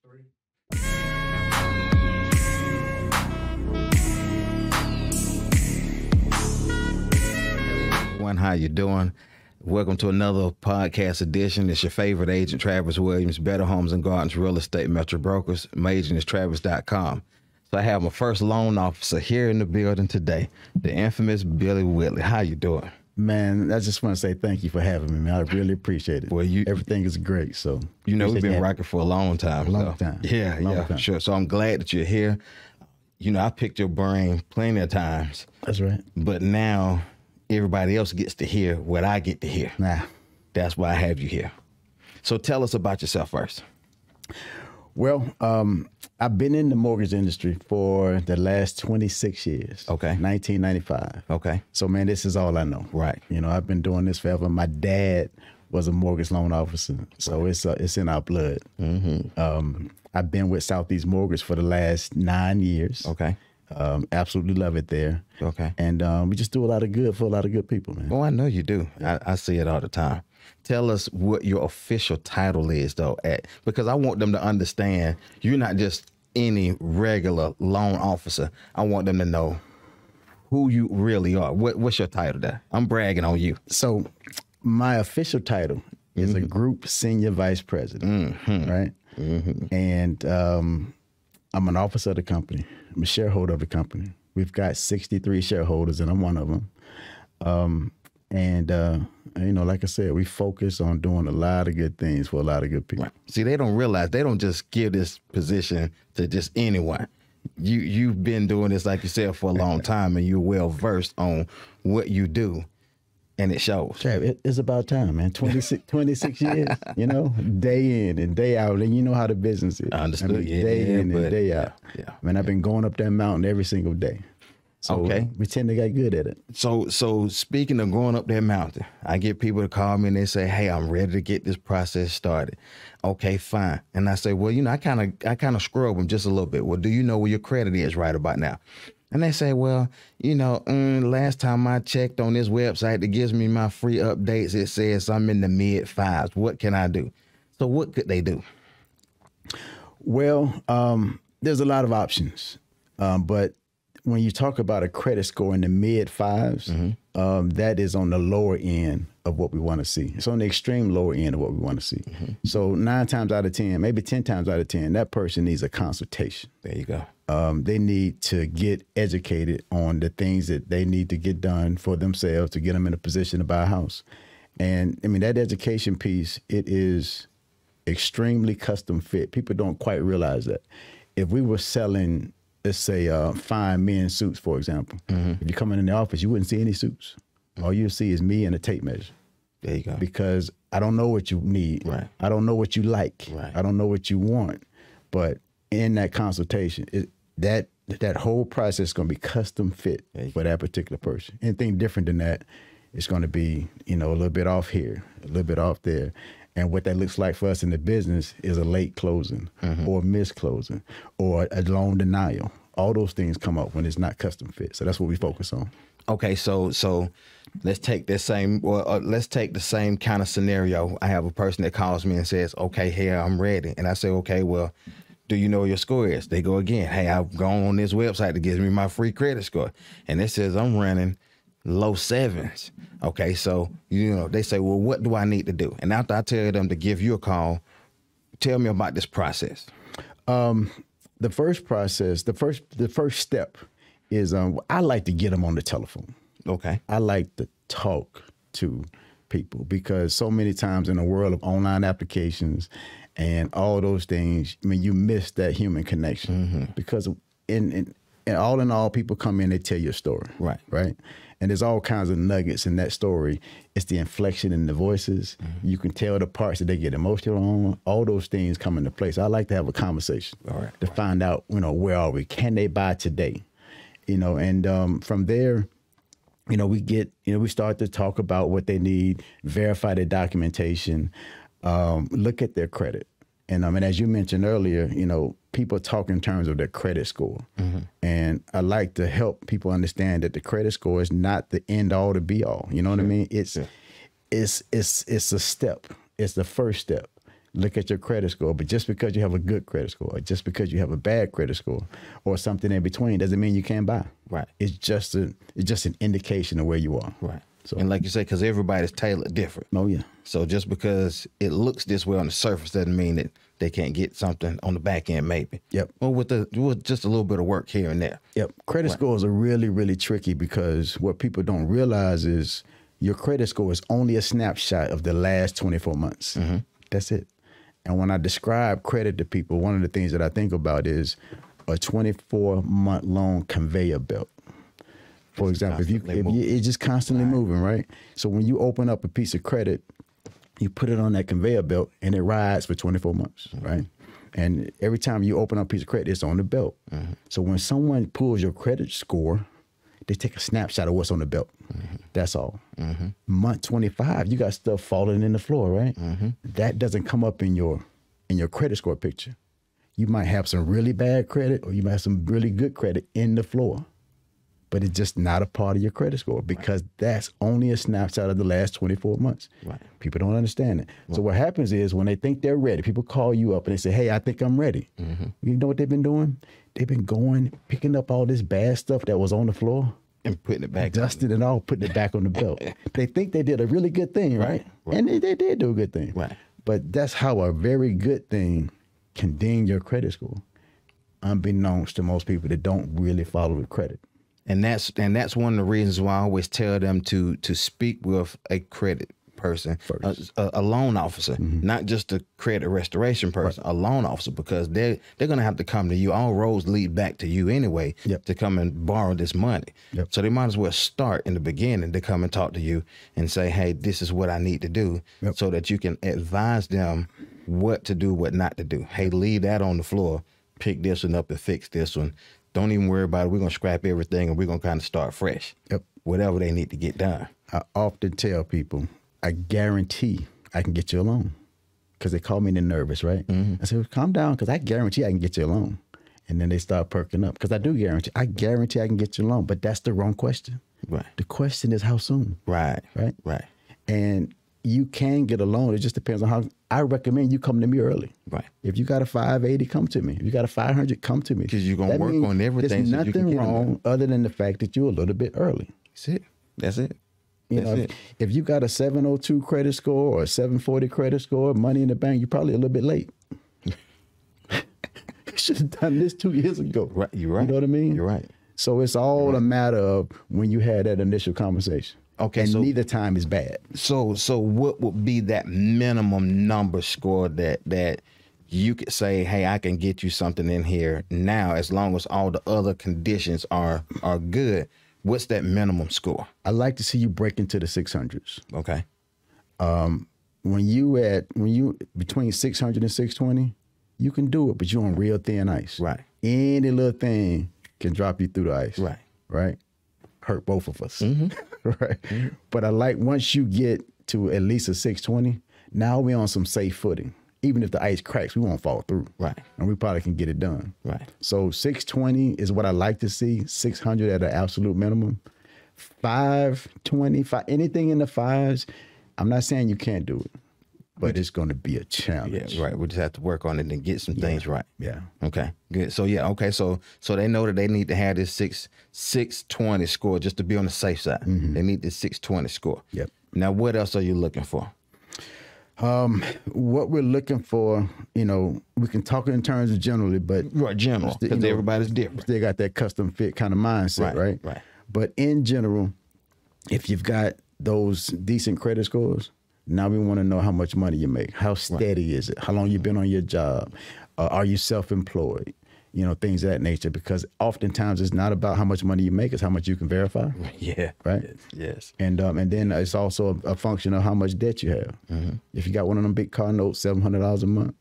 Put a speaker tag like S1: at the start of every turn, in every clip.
S1: How you doing? Welcome to another podcast edition. It's your favorite agent, Travis Williams, Better Homes and Gardens Real Estate Metro Brokers. My agent is Travis.com. So I have my first loan officer here in the building today, the infamous Billy Whitley. How you doing?
S2: Man, I just want to say thank you for having me, man. I really appreciate it. Well, everything is great. So
S1: you know, we've been rocking for a long time.
S2: Long time.
S1: Yeah, sure. So I'm glad that you're here. You know, I picked your brain plenty of times.
S2: That's right.
S1: But now everybody else gets to hear what I get to hear. That's why I have you here. So tell us about yourself first.
S2: Well, I've been in the mortgage industry for the last 26 years.
S1: Okay.
S2: 1995.
S1: Okay.
S2: So, man, this is all I know.
S1: Right.
S2: You know, I've been doing this forever. My dad was a mortgage loan officer, so it's in our blood. Mm-hmm. I've been with Southeast Mortgage for the last 9 years.
S1: Okay.
S2: Absolutely love it there.
S1: Okay.
S2: And we just do a lot of good for a lot of good people, man.
S1: Oh, I know you do. I see it all the time. Tell us what your official title is, though, because I want them to understand you're not just any regular loan officer. I want them to know who you really are. What's your title there? I'm bragging on you.
S2: So my official title is a group senior vice president, right? Mm-hmm. And I'm an officer of the company. I'm a shareholder of the company. We've got 63 shareholders, and I'm one of them. You know, like I said, we focus on doing a lot of good things for a lot of good people.
S1: Right. See, they don't realize they don't just give this position to just anyone. You've been doing this, like you said, for a long time, and you're well versed on what you do, and it shows.
S2: Trav, it's about time, man. 26 years, you know, day in and day out, and you know how the business is.
S1: I understood.
S2: I mean, day in and day out. Yeah. I mean, I've been going up that mountain every single day. So we tend to get good at it.
S1: So speaking of going up that mountain, I get people to call me and they say, "Hey, I'm ready to get this process started." Okay, fine. And I say, "Well, you know, I kind of scrub them just a little bit. Well, do you know where your credit is right about now?" And they say, "Well, you know, last time I checked on this website that gives me my free updates, it says I'm in the mid-5s. What can I do?" So what could they do?
S2: Well, there's a lot of options, but when you talk about a credit score in the mid-5s, that is on the lower end of what we want to see. It's on the extreme lower end of what we want to see. So 9 times out of 10, maybe 10 times out of 10, that person needs a consultation.
S1: There you go.
S2: They need to get educated on the things that they need to get done for themselves to get them in a position to buy a house. And I mean, that education piece, it is extremely custom fit. People don't quite realize that. If we were selling, let's say, fine men's suits, for example. If you come in the office, you wouldn't see any suits. All you see is me and a tape measure.
S1: There you go.
S2: Because I don't know what you need.
S1: Right.
S2: I don't know what you like.
S1: Right.
S2: I don't know what you want. But in that consultation, that whole process is going to be custom fit for that particular person. Anything different than that, it's going to be, you know, a little bit off here, a little bit off there. And what that looks like for us in the business is a late closing or a missed closing or a loan denial. All those things come up when it's not custom fit. So that's what we focus on.
S1: Okay, so let's take this same, let's take the same kind of scenario. I have a person that calls me and says, "Okay, here, I'm ready." And I say, "Okay, well, do you know what your score is?" They go again, "Hey, I've gone on this website that gives me my free credit score, and it says I'm running low 7s. Okay, so, you know, they say, "Well, what do I need to do?" And after I tell them to give you a call, tell me about this process.
S2: The first process, the first step is I like to get them on the telephone.
S1: Okay.
S2: I like to talk to people because so many times in the world of online applications and all those things, I mean, you miss that human connection because in all, people come in, they tell you a story.
S1: Right.
S2: Right. And there's all kinds of nuggets in that story. It's the inflection in the voices. You can tell the parts that they get emotional on. All those things come into place. I like to have a conversation to find out, you know, where are we? Can they buy today? You know, and from there, you know, we start to talk about what they need, verify their documentation, look at their credit. And as you mentioned earlier, you know, people talk in terms of their credit score. And I like to help people understand that the credit score is not the end all to be all. You know what I mean? It's a step. It's the first step. look at your credit score. But just because you have a good credit score, or just because you have a bad credit score, or something in between, doesn't mean you can't buy.
S1: Right.
S2: It's just an indication of where you are.
S1: Right.
S2: So,
S1: and like you say, because everybody's tailored different.
S2: Oh yeah.
S1: So just because it looks this way on the surface doesn't mean that they can't get something on the back end, maybe.
S2: Yep.
S1: Well, with just a little bit of work here and there.
S2: Yep. Credit scores are really, really tricky because what people don't realize is your credit score is only a snapshot of the last 24 months. That's it. And when I describe credit to people, one of the things that I think about is a 24-month long conveyor belt. For example, if it's just constantly moving, right? So when you open up a piece of credit, you put it on that conveyor belt and it rides for 24 months, right? And every time you open up a piece of credit, it's on the belt. So when someone pulls your credit score, they take a snapshot of what's on the belt. That's all. Month 25, you got stuff falling in the floor, right? That doesn't come up in your credit score picture. You might have some really bad credit or you might have some really good credit in the floor. But it's just not a part of your credit score because that's only a snapshot of the last 24 months. Right. People don't understand it. Right. So what happens is when they think they're ready, people call you up and they say, hey, I think I'm ready. You know what they've been doing? They've been going, picking up all this bad stuff that was on the floor.
S1: And putting it back.
S2: Dusting it all, putting it back on the belt. They think they did a really good thing, right? And they did do a good thing. Right. But that's how a very good thing can ding your credit score, unbeknownst to most people that don't really follow the credit.
S1: And that's one of the reasons why I always tell them to speak with a credit person, a loan officer, not just a credit restoration person, a loan officer, because they're going to have to come to you. All roads lead back to you anyway to come and borrow this money. So they might as well start in the beginning to come and talk to you and say, hey, this is what I need to do so that you can advise them what to do, what not to do. Hey, leave that on the floor, pick this one up and fix this one. Don't even worry about it. We're going to scrap everything and we're going to kind of start fresh. Whatever they need to get done.
S2: I often tell people, I guarantee I can get you a loan. Because they call me and they're nervous, right? I say, well, calm down, because I guarantee I can get you a loan. And then they start perking up. Because I guarantee I can get you a loan. But that's the wrong question. Right. The question is how soon.
S1: Right.
S2: Right.
S1: Right.
S2: And you can get a loan. It just depends on how. I recommend you come to me early. Right. If you got a 580, come to me. If you got a 500, come to me.
S1: Because you're going to work on everything.
S2: There's nothing wrong other than the fact that you're a little bit early.
S1: That's it. That's it.
S2: You know, if you got a 702 credit score or a 740 credit score, money in the bank, you're probably a little bit late. You should have done this 2 years ago.
S1: Right. You're right.
S2: You know what I mean?
S1: You're right.
S2: So it's all a matter of when you had that initial conversation. Okay, and neither time is bad.
S1: So what would be that minimum number score that you could say, hey, I can get you something in here now as long as all the other conditions are good? What's that minimum score?
S2: I like to see you break into the 600s.
S1: Okay.
S2: When you between 600 and 620, you can do it, but you're on real thin ice. Right. Any little thing can drop you through the ice. Right. Right. Hurt both of us. Right. But I like once you get to at least a 620, now we're on some safe footing. Even if the ice cracks, we won't fall through. Right. And we probably can get it done. Right. So 620 is what I like to see. 600 at an absolute minimum. 520, anything in the fives. I'm not saying you can't do it, but it's going to be a challenge.
S1: Yeah, right. We just have to work on it and get some things right.
S2: Yeah.
S1: Okay. Good. So okay. So they know that they need to have this 620 score just to be on the safe side. They need this 620 score.
S2: Yep.
S1: Now, what else are you looking for?
S2: What we're looking for, we can talk in terms of generally, but
S1: general, because everybody's different.
S2: They got that custom fit kind of mindset, right?
S1: Right.
S2: But in general, if you've got those decent credit scores, now we want to know how much money you make. How steady is it? How long you been on your job? Are you self-employed? Things of that nature, because oftentimes it's not about how much money you make, it's how much you can verify.
S1: Yeah.
S2: Right?
S1: Yes.
S2: And then it's also a function of how much debt you have. If you got one of them big car notes, $700 a month,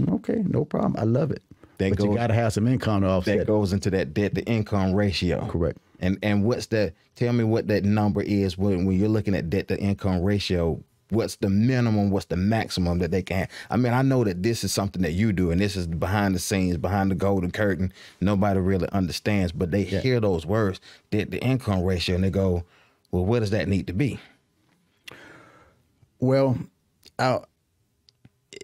S2: okay, no problem. I love it. But you got to have some income to offset.
S1: That goes into that debt to income ratio.
S2: Correct.
S1: And what's that? Tell me what that number is when you're looking at debt to income ratio. What's the minimum? What's the maximum that they can have? I mean, I know that this is something that you do, and this is behind the scenes, behind the golden curtain. Nobody really understands, but they hear those words, the income ratio, and they go, well, what does that need to be?
S2: Well,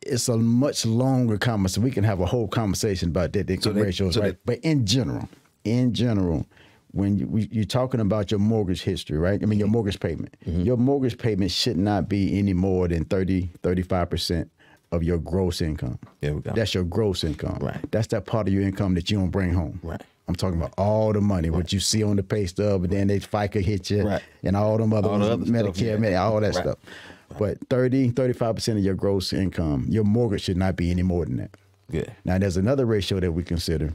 S2: it's a much longer conversation. We can have a whole conversation about debt to income ratios, right? But in general, when you're talking about your mortgage history, right? I mean, your mortgage payment. Your mortgage payment should not be any more than 35% of your gross income.
S1: There we go.
S2: That's your gross income.
S1: Right.
S2: That's that part of your income that you don't bring home.
S1: Right.
S2: I'm talking about all the money, what you see on the pay stub, and then they FICA hit you, and all them other ones, Medicare, all that stuff. But 35% of your gross income, your mortgage should not be any more than that.
S1: Yeah.
S2: Now, there's another ratio that we consider.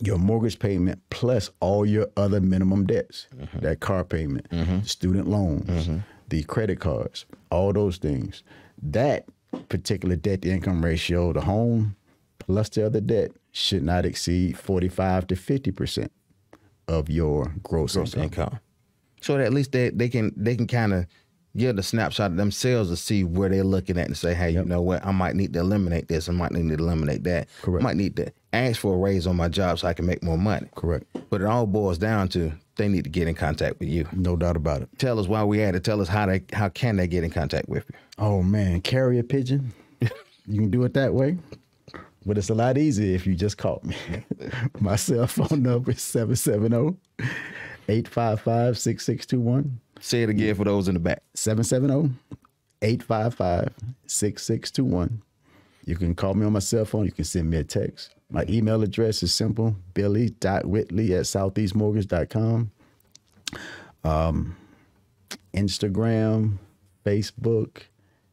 S2: Your mortgage payment plus all your other minimum debts, that car payment, student loans, the credit cards, all those things. That particular debt to income ratio, the home plus the other debt, should not exceed 45 to 50% of your gross income.
S1: So that at least they can kind of give the snapshot of themselves to see where they're looking at and say, hey, you know what, I might need to eliminate this, I might need to eliminate that.
S2: Correct.
S1: I might need to ask for a raise on my job so I can make more money.
S2: Correct.
S1: But it all boils down to they need to get in contact with you.
S2: No doubt about it.
S1: Tell us why we at it. Tell us how can they get in contact with you.
S2: Oh man, carrier pigeon. You can do it that way. But it's a lot easier if you just call me. My cell phone number is 770-855-6621.
S1: Say it again for those in the back.
S2: 770-855-6621. You can call me on my cell phone. You can send me a text. My email address is simple, billy.whitley@southeastmortgage.com. Instagram, Facebook,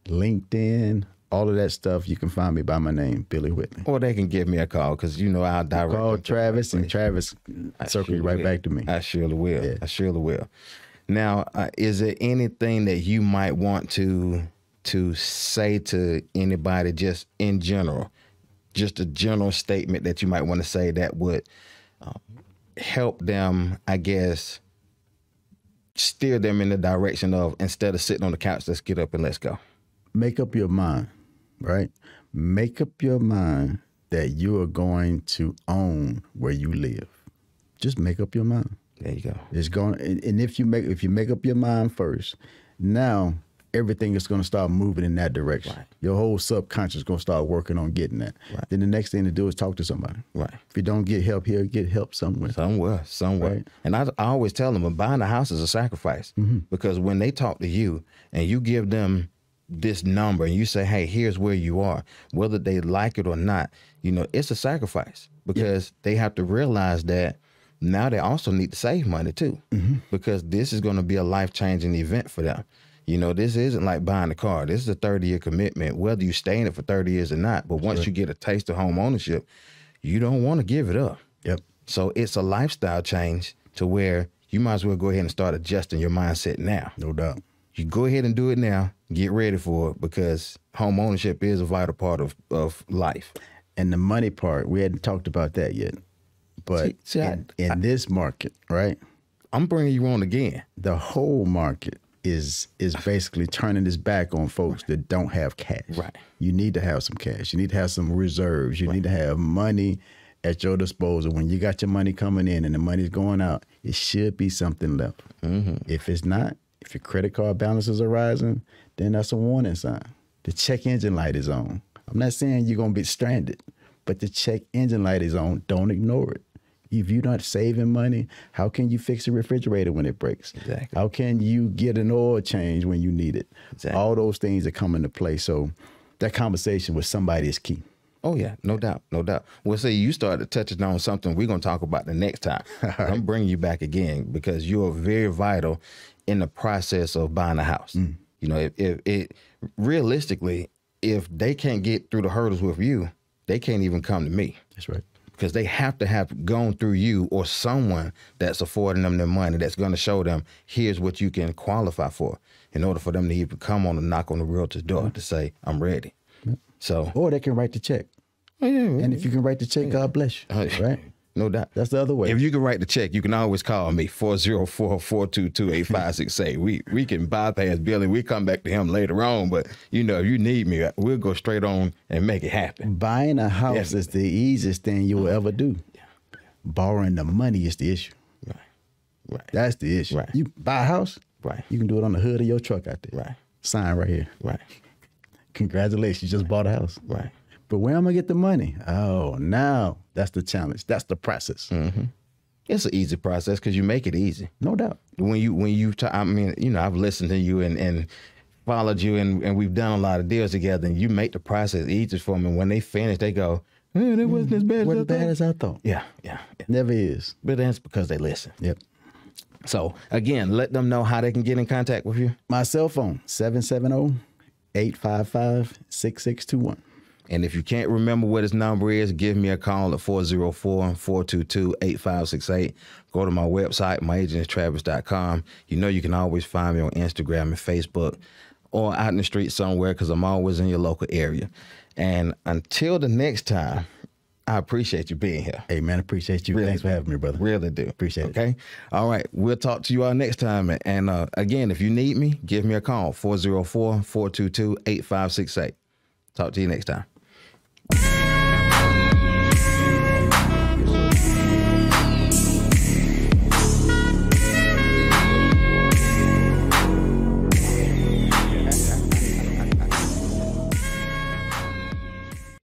S2: LinkedIn, all of that stuff, you can find me by my name, Billy Whitley.
S1: Or they can give me a call because, you know, I'll direct.
S2: Call Travis and Travis circle you right back to me.
S1: I surely will.
S2: Yeah.
S1: I surely will. Now, is there anything that you might want to say to anybody just in general, just a general statement that you might want to say that would help them, I guess, steer them in the direction of, instead of sitting on the couch, let's get up and let's go?
S2: Make up your mind, right? Make up your mind that you are going to own where you live. Just make up your mind.
S1: There you go.
S2: It's going, and if you make up your mind first, now everything is going to start moving in that direction.
S1: Right.
S2: Your whole subconscious is going to start working on getting that.
S1: Right.
S2: Then the next thing to do is talk to somebody.
S1: Right.
S2: If you don't get help here, get help somewhere.
S1: Somewhere.
S2: Right.
S1: And I always tell them, buying a house is a sacrifice, because when they talk to you and you give them this number and you say, hey, here's where you are, whether they like it or not, you know, it's a sacrifice, because they have to realize that now they also need to save money too, because this is going to be a life-changing event for them. You know, this isn't like buying a car. This is a 30-year commitment, whether you stay in it for 30 years or not. But once you get a taste of home ownership, you don't want to give it up.
S2: Yep.
S1: So it's a lifestyle change to where you might as well go ahead and start adjusting your mindset now.
S2: No doubt.
S1: You go ahead and do it now. Get ready for it, because home ownership is a vital part of life.
S2: And the money part, we hadn't talked about that yet. But in this market, right?
S1: I'm bringing you on again.
S2: The whole market is basically turning its back on folks that don't have cash.
S1: Right.
S2: You need to have some cash. You need to have some reserves. You need to have money at your disposal. When you got your money coming in and the money's going out, it should be something left. If it's not, if your credit card balances are rising, then that's a warning sign. The check engine light is on. I'm not saying you're going to be stranded, but the check engine light is on. Don't ignore it. If you're not saving money, how can you fix a refrigerator when it breaks?
S1: Exactly.
S2: How can you get an oil change when you need it?
S1: Exactly.
S2: All those things that come into play. So that conversation with somebody is key.
S1: Oh, yeah, no doubt, no doubt. Well, see, you started touching on something we're going to talk about the next time. I'm bringing you back again, because you are very vital in the process of buying a house. You know, if realistically, if they can't get through the hurdles with you, they can't even come to me.
S2: That's right.
S1: Because they have to have gone through you or someone that's affording them their money, that's going to show them, here's what you can qualify for, in order for them to even come on and knock on the realtor's door to say, I'm ready. So,
S2: or they can write the check. And if you can write the check, God bless you. Right?
S1: No doubt.
S2: That's the other way.
S1: If you can write the check, you can always call me, 404-422-8568. We can bypass Billy. We come back to him later on. But, you know, if you need me, we'll go straight on and make it happen.
S2: Buying a house is the easiest thing you will ever do. Borrowing the money is the issue.
S1: Right.
S2: That's the issue.
S1: Right.
S2: You buy a house,
S1: right,
S2: you can do it on the hood of your truck out there.
S1: Right.
S2: Sign right here.
S1: Right.
S2: Congratulations, you just bought a house.
S1: Right.
S2: But where am I gonna get the money? Oh, now that's the challenge. That's the process.
S1: It's an easy process because you make it easy.
S2: No doubt.
S1: I mean, you know, I've listened to you and followed you, and we've done a lot of deals together, and you make the process easy for them. And when they finish, they go, it wasn't as bad as I thought. Yeah.
S2: Never is.
S1: But that's because they listen.
S2: Yep.
S1: So again, let them know how they can get in contact with you.
S2: My cell phone, 770-855-6621.
S1: And if you can't remember what his number is, give me a call at 404-422-8568. Go to my website, myagentstravis.com. You know you can always find me on Instagram and Facebook or out in the street somewhere because I'm always in your local area. And until the next time, I appreciate you being here.
S2: Hey, man, appreciate you.
S1: Really
S2: Thanks for having me, brother.
S1: Really do.
S2: Appreciate it.
S1: Okay? All right. We'll talk to you all next time. And again, if you need me, give me a call, 404-422-8568. Talk to you next time.